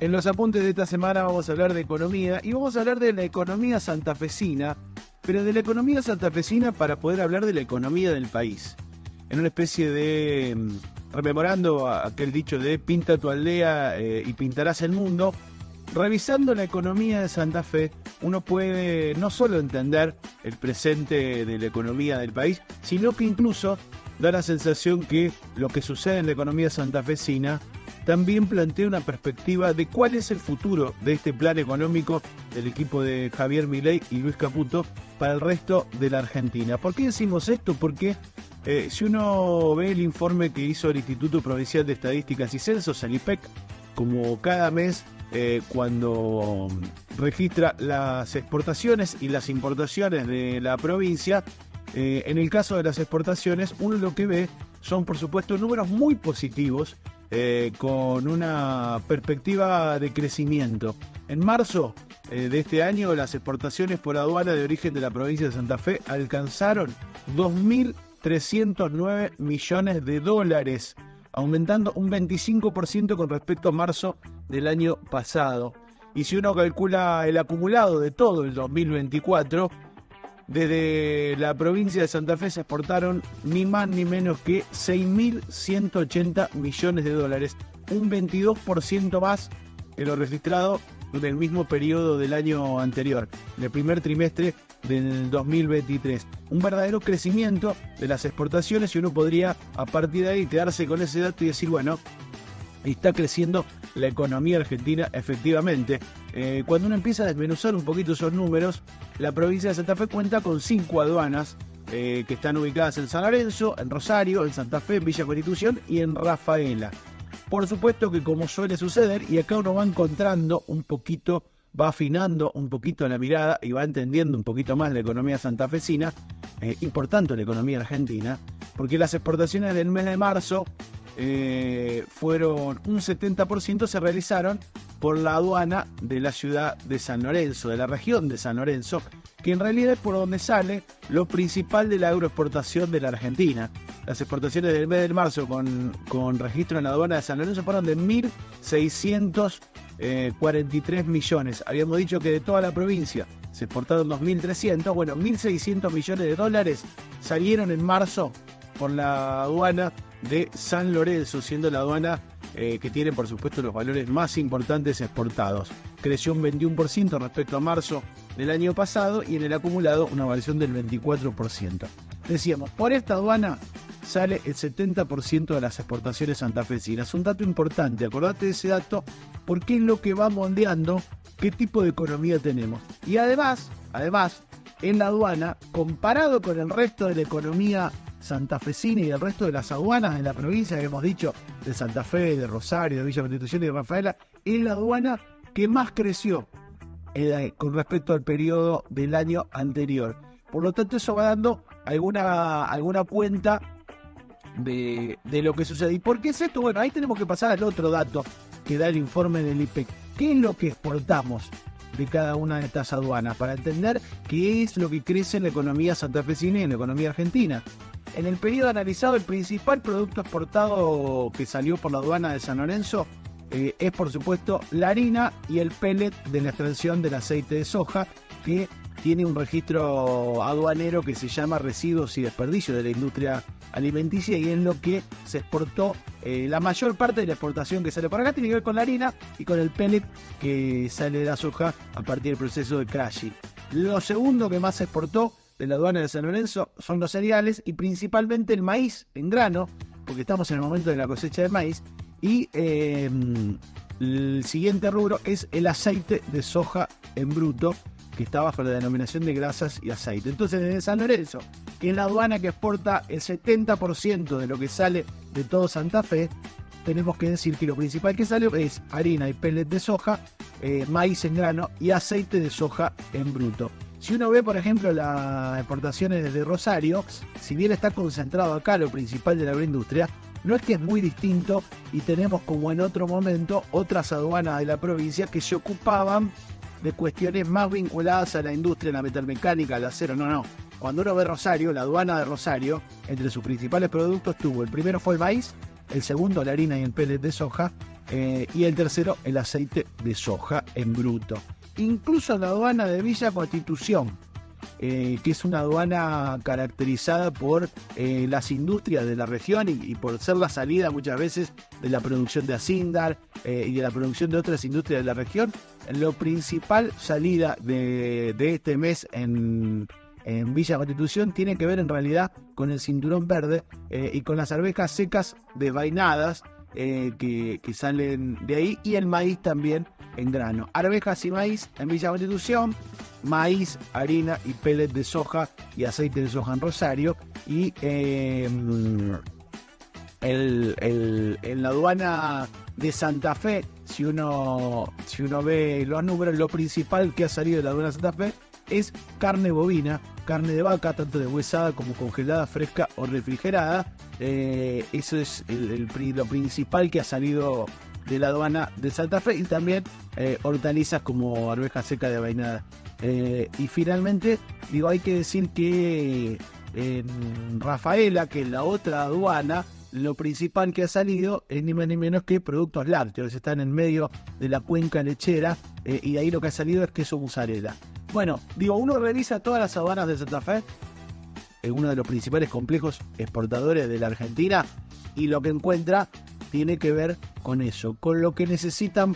En los apuntes de esta semana vamos a hablar de economía y vamos a hablar de la economía santafesina, pero de la economía santafesina para poder hablar de la economía del país. En una especie de, rememorando aquel dicho de pinta tu aldea y pintarás el mundo, revisando la economía de Santa Fe, uno puede no solo entender el presente de la economía del país, sino que incluso da la sensación que lo que sucede en la economía santafesina también plantea una perspectiva de cuál es el futuro de este plan económico del equipo de Javier Milei y Luis Caputo para el resto de la Argentina. ¿Por qué decimos esto? Porque si uno ve el informe que hizo el Instituto Provincial de Estadísticas y Censos, el IPEC, como cada mes cuando registra las exportaciones y las importaciones de la provincia, en el caso de las exportaciones, uno lo que ve son, por supuesto, números muy positivos, con una perspectiva de crecimiento. En marzo de este año, las exportaciones por aduana de origen de la provincia de Santa Fe alcanzaron 2.309 millones de dólares, aumentando un 25% con respecto a marzo del año pasado. Y si uno calcula el acumulado de todo el 2024, desde la provincia de Santa Fe se exportaron ni más ni menos que 6.180 millones de dólares, un 22% más que lo registrado en el mismo periodo del año anterior, en el primer trimestre del 2023. Un verdadero crecimiento de las exportaciones y uno podría a partir de ahí quedarse con ese dato y decir, bueno, está creciendo la economía argentina efectivamente. Cuando uno empieza a desmenuzar un poquito esos números, la provincia de Santa Fe cuenta con 5 aduanas que están ubicadas en San Lorenzo, en Rosario, en Santa Fe, en Villa Constitución y en Rafaela. Por supuesto que, como suele suceder, y acá uno va encontrando un poquito, va afinando un poquito la mirada y va entendiendo un poquito más la economía santafesina y por tanto la economía argentina, porque las exportaciones del mes de marzo fueron un 70%, se realizaron por la aduana de la ciudad de San Lorenzo, de la región de San Lorenzo, que en realidad es por donde sale lo principal de la agroexportación de la Argentina. Las exportaciones del mes de marzo con registro en la aduana de San Lorenzo fueron de 1.643 millones. Habíamos dicho que de toda la provincia se exportaron 2.300, bueno, 1.600 millones de dólares salieron en marzo por la aduana de San Lorenzo, siendo la aduana que tiene, por supuesto, los valores más importantes exportados. Creció un 21% respecto a marzo del año pasado y en el acumulado una variación del 24%. Decíamos, por esta aduana sale el 70% de las exportaciones santafesinas. Un dato importante, acordate de ese dato, porque es lo que va moldeando qué tipo de economía tenemos. Y además, en la aduana, comparado con el resto de la economía santafesina y el resto de las aduanas de la provincia que hemos dicho, de Santa Fe, de Rosario, de Villa Constitución y de Rafaela, es la aduana que más creció con respecto al periodo del año anterior. Por lo tanto, eso va dando alguna cuenta de lo que sucede. ¿Y por qué es esto? Bueno, ahí tenemos que pasar al otro dato que da el informe del IPEC. ¿Qué es lo que exportamos de cada una de estas aduanas? Para entender qué es lo que crece en la economía santafesina y en la economía argentina. En el periodo analizado, el principal producto exportado que salió por la aduana de San Lorenzo es, por supuesto, la harina y el pellet de la extracción del aceite de soja, que tiene un registro aduanero que se llama residuos y desperdicios de la industria alimenticia, y es lo que se exportó. La mayor parte de la exportación que sale por acá tiene que ver con la harina y con el pellet que sale de la soja a partir del proceso de crushing. Lo segundo que más se exportó de la aduana de San Lorenzo son los cereales y principalmente el maíz en grano, porque estamos en el momento de la cosecha de maíz, y el siguiente rubro es el aceite de soja en bruto, que está bajo la denominación de grasas y aceite. Entonces, desde San Lorenzo, que es la aduana que exporta el 70% de lo que sale de todo Santa Fe, tenemos que decir que lo principal que sale es harina y pellet de soja, maíz en grano y aceite de soja en bruto. Si uno ve, por ejemplo, las exportaciones desde Rosario, si bien está concentrado acá lo principal de la agroindustria, no es que es muy distinto, y tenemos, como en otro momento, otras aduanas de la provincia que se ocupaban de cuestiones más vinculadas a la industria, a la metalmecánica, al acero. No. Cuando uno ve Rosario, la aduana de Rosario, entre sus principales productos tuvo, el primero fue el maíz, el segundo la harina y el pellet de soja, y el tercero, el aceite de soja en bruto. Incluso la aduana de Villa Constitución, que es una aduana caracterizada por las industrias de la región y por ser la salida muchas veces de la producción de Acindar y de la producción de otras industrias de la región. Lo principal salida de este mes en Villa Constitución tiene que ver en realidad con el cinturón verde y con las arvejas secas desvainadas que salen de ahí, y el maíz también en grano. Arvejas y maíz en Villa Constitución, maíz, harina y pellet de soja y aceite de soja en Rosario. Y en la aduana de Santa Fe, si uno ve los números, lo principal que ha salido de la aduana de Santa Fe es carne bovina, carne de vaca, tanto deshuesada como congelada, fresca o refrigerada. Eso es lo principal que ha salido de la aduana de Santa Fe, y también hortalizas como arveja seca de vainada. Y finalmente, hay que decir que en Rafaela, que es la otra aduana, lo principal que ha salido es ni más ni menos que productos lácteos. Están en medio de la cuenca lechera, y de ahí lo que ha salido es queso mozzarella. Bueno, uno revisa todas las aduanas de Santa Fe, uno de los principales complejos exportadores de la Argentina, y lo que encuentra tiene que ver con eso, con lo que necesitan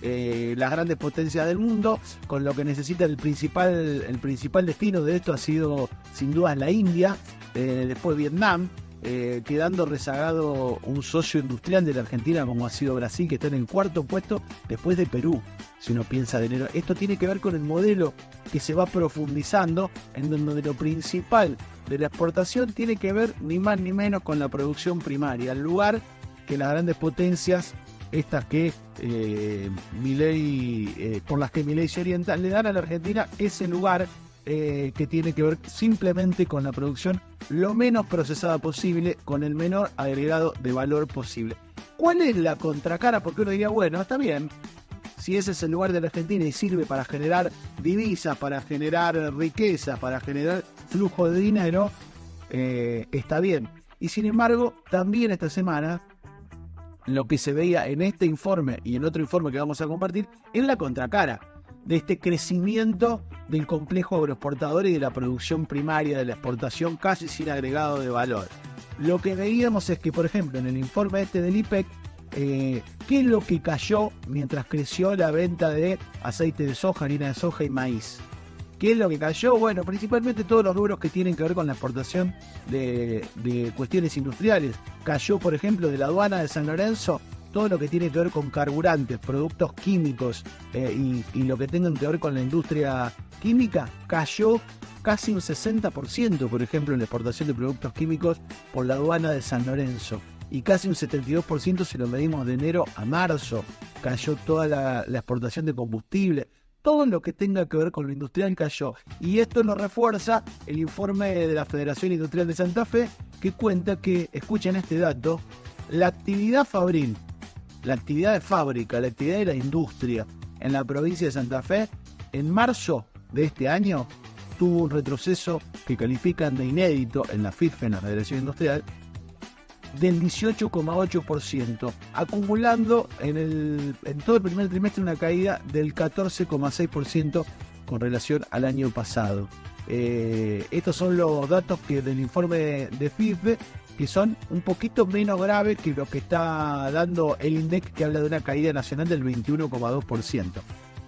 las grandes potencias del mundo, con lo que necesita el principal destino de esto ha sido sin duda la India, después Vietnam, quedando rezagado un socio industrial de la Argentina como ha sido Brasil, que está en el cuarto puesto después de Perú. Si uno piensa de enero, esto tiene que ver con el modelo que se va profundizando, en donde lo principal de la exportación tiene que ver ni más ni menos con la producción primaria, el lugar que las grandes potencias, estas que por las que Milei se orienta, le dan a la Argentina ese lugar que tiene que ver simplemente con la producción lo menos procesada posible, con el menor agregado de valor posible. ¿Cuál es la contracara? Porque uno diría, bueno, está bien, si ese es el lugar de la Argentina y sirve para generar divisas, para generar riqueza, para generar flujo de dinero, está bien. Y sin embargo, también esta semana, lo que se veía en este informe y en otro informe que vamos a compartir, es la contracara de este crecimiento del complejo agroexportador y de la producción primaria, de la exportación casi sin agregado de valor. Lo que veíamos es que, por ejemplo, en el informe del IPEC, ¿qué es lo que cayó mientras creció la venta de aceite de soja, harina de soja y maíz? ¿Qué es lo que cayó? Bueno, principalmente todos los rubros que tienen que ver con la exportación de cuestiones industriales. Cayó, por ejemplo, de la aduana de San Lorenzo, todo lo que tiene que ver con carburantes, productos químicos y lo que tengan que ver con la industria química, cayó casi un 60%, por ejemplo, en la exportación de productos químicos por la aduana de San Lorenzo. Y casi un 72% si lo medimos de enero a marzo. Cayó toda la exportación de combustible. Todo lo que tenga que ver con lo industrial cayó. Y esto lo refuerza el informe de la Federación Industrial de Santa Fe, que cuenta que, escuchen este dato, la actividad fabril, la actividad de fábrica, la actividad de la industria en la provincia de Santa Fe, en marzo de este año, tuvo un retroceso que califican de inédito en la FIFE, en la Federación Industrial, del 18,8%, acumulando en todo el primer trimestre una caída del 14,6% con relación al año pasado. Estos son los datos del informe de FIFE, que son un poquito menos graves que lo que está dando el INDEC, que habla de una caída nacional del 21,2%.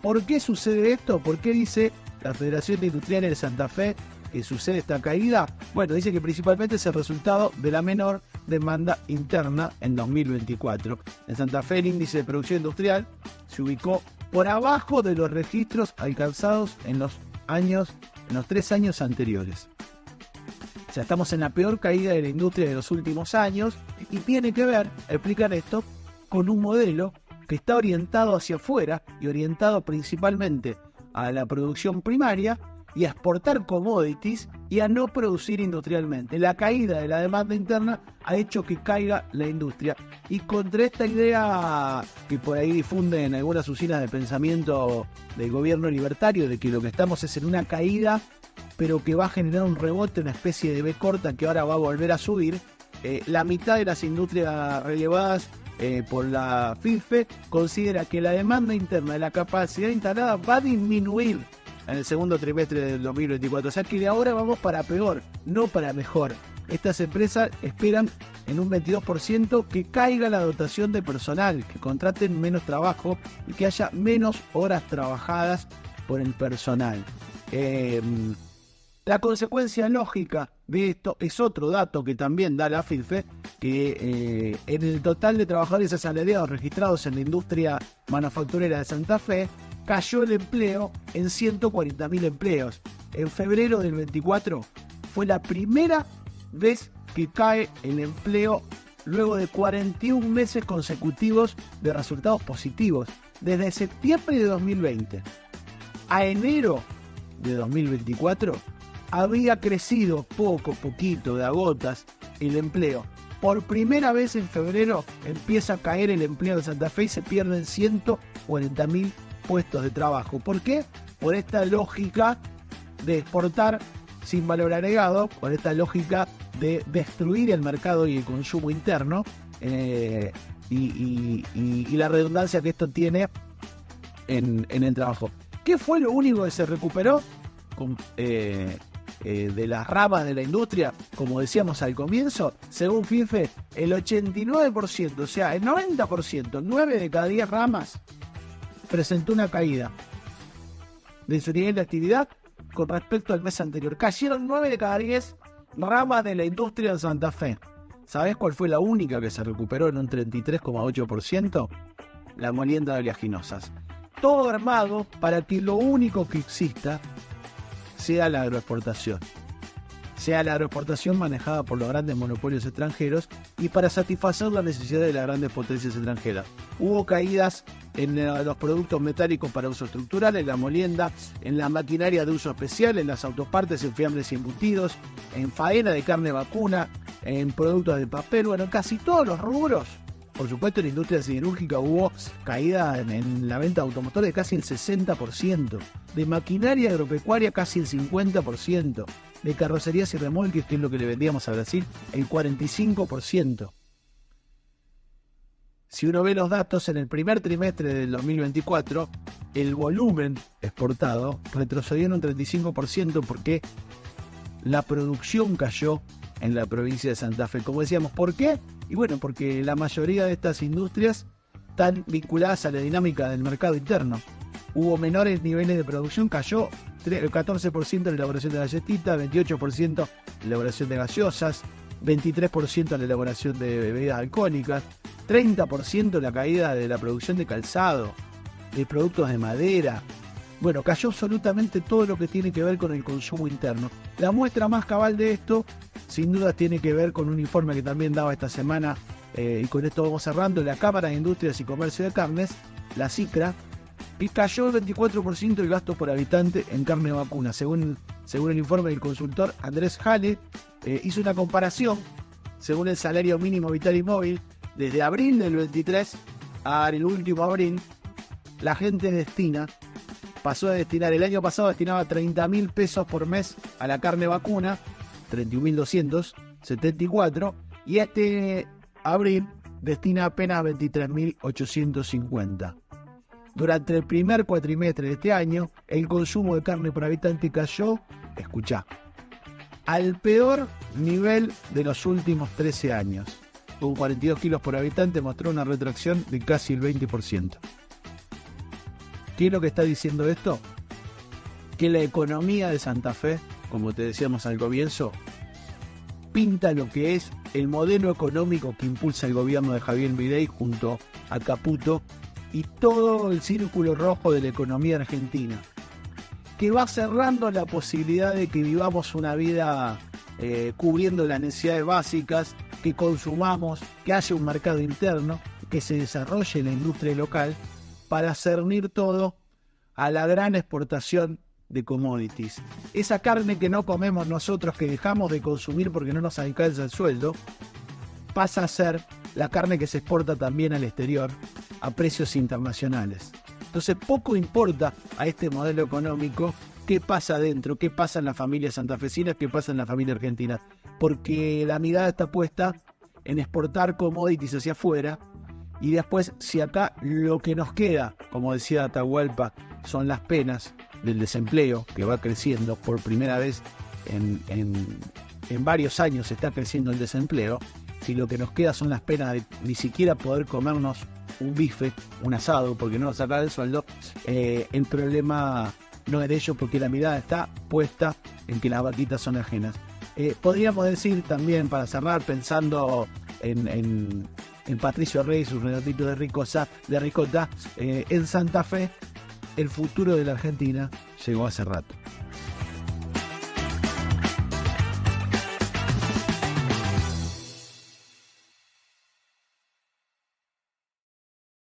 ¿Por qué sucede esto? ¿Por qué dice la Federación de Industriales de Santa Fe que sucede esta caída? Bueno, dice que principalmente es el resultado de la menor demanda interna en 2024. En Santa Fe el índice de producción industrial se ubicó por abajo de los registros alcanzados en los 3 años anteriores. O sea, estamos en la peor caída de la industria de los últimos años, y tiene que ver, explican esto, con un modelo que está orientado hacia afuera y orientado principalmente a la producción primaria y a exportar commodities y a no producir industrialmente. La caída de la demanda interna ha hecho que caiga la industria. Y contra esta idea que por ahí difunden algunas usinas de pensamiento del gobierno libertario, de que lo que estamos es en una caída, pero que va a generar un rebote, una especie de V corta que ahora va a volver a subir, la mitad de las industrias relevadas por la FIFE, considera que la demanda interna de la capacidad instalada va a disminuir en el segundo trimestre del 2024. O sea que de ahora vamos para peor, no para mejor. Estas empresas esperan en un 22% que caiga la dotación de personal, que contraten menos trabajo y que haya menos horas trabajadas por el personal. La consecuencia lógica de esto es otro dato que también da la FIFE, que en el total de trabajadores asalariados registrados en la industria manufacturera de Santa Fe, cayó el empleo en 140.000 empleos. En febrero del 24 fue la primera vez que cae el empleo luego de 41 meses consecutivos de resultados positivos. Desde septiembre de 2020 a enero de 2024 había crecido poquito, de a gotas, el empleo. Por primera vez en febrero empieza a caer el empleo de Santa Fe y se pierden 140.000 puestos de trabajo. ¿Por qué? Por esta lógica de exportar sin valor agregado, por esta lógica de destruir el mercado y el consumo interno, y la redundancia que esto tiene en el trabajo. ¿Qué fue lo único que se recuperó de las ramas de la industria? Como decíamos al comienzo, según FIFE, el 89%, o sea, el 90%, 9 de cada 10 ramas, presentó una caída de su nivel de actividad con respecto al mes anterior. Cayeron 9 de cada 10 ramas de la industria de Santa Fe. ¿Sabés cuál fue la única que se recuperó en un 33,8%? La molienda de oleaginosas. Todo armado para que lo único que exista sea la agroexportación. Sea la agroexportación manejada por los grandes monopolios extranjeros y para satisfacer las necesidades de las grandes potencias extranjeras. Hubo caídas en los productos metálicos para uso estructural, en la molienda, en la maquinaria de uso especial, en las autopartes, en fiambres y embutidos, en faena de carne vacuna, en productos de papel, bueno, en casi todos los rubros. Por supuesto, en la industria siderúrgica hubo caída en la venta de automotores de casi el 60%, de maquinaria agropecuaria casi el 50%, de carrocerías y remolques, que es lo que le vendíamos a Brasil, el 45%. Si uno ve los datos, en el primer trimestre del 2024, el volumen exportado retrocedió en un 35% porque la producción cayó en la provincia de Santa Fe. Como decíamos, ¿por qué? Y bueno, porque la mayoría de estas industrias están vinculadas a la dinámica del mercado interno. Hubo menores niveles de producción, cayó el 14% en la elaboración de galletitas, 28% en la elaboración de gaseosas, 23% en la elaboración de bebidas alcohólicas, 30% la caída de la producción de calzado, de productos de madera. Bueno, cayó absolutamente todo lo que tiene que ver con el consumo interno. La muestra más cabal de esto, sin duda, tiene que ver con un informe que también daba esta semana, y con esto vamos cerrando, la Cámara de Industrias y Comercio de Carnes, la CICRA, que cayó el 24% el gasto por habitante en carne vacuna. Según el informe del consultor Andrés Jale, hizo una comparación, según el salario mínimo vital y móvil, desde abril del 23 al último abril, la gente pasó a destinar, el año pasado destinaba 30.000 pesos por mes a la carne vacuna, 31.274, y este abril destina apenas 23.850. Durante el primer cuatrimestre de este año, el consumo de carne por habitante cayó, escuchá, al peor nivel de los últimos 13 años. Con 42 kilos por habitante mostró una retracción de casi el 20%. ¿Qué es lo que está diciendo esto? Que la economía de Santa Fe, como te decíamos al comienzo, pinta lo que es el modelo económico que impulsa el gobierno de Javier Milei junto a Caputo y todo el círculo rojo de la economía argentina, que va cerrando la posibilidad de que vivamos una vida cubriendo las necesidades básicas, que consumamos, que haya un mercado interno, que se desarrolle la industria local, para cernir todo a la gran exportación de commodities. Esa carne que no comemos nosotros, que dejamos de consumir porque no nos alcanza el sueldo, pasa a ser la carne que se exporta también al exterior a precios internacionales. Entonces poco importa a este modelo económico qué pasa adentro, qué pasa en las familias santafesinas, qué pasa en la familia argentina, porque la mirada está puesta en exportar commodities hacia afuera Y después, si acá lo que nos queda, como decía Atahualpa, son las penas del desempleo, que va creciendo por primera vez en varios años, está creciendo el desempleo. Si lo que nos queda son las penas de ni siquiera poder comernos un bife, un asado, porque no nos sacar el sueldo, el problema no es de ellos, porque la mirada está puesta en que las vaquitas son ajenas. Podríamos decir también, para cerrar, pensando en Patricio Rey, su relatito de ricota, en Santa Fe, el futuro de la Argentina llegó hace rato.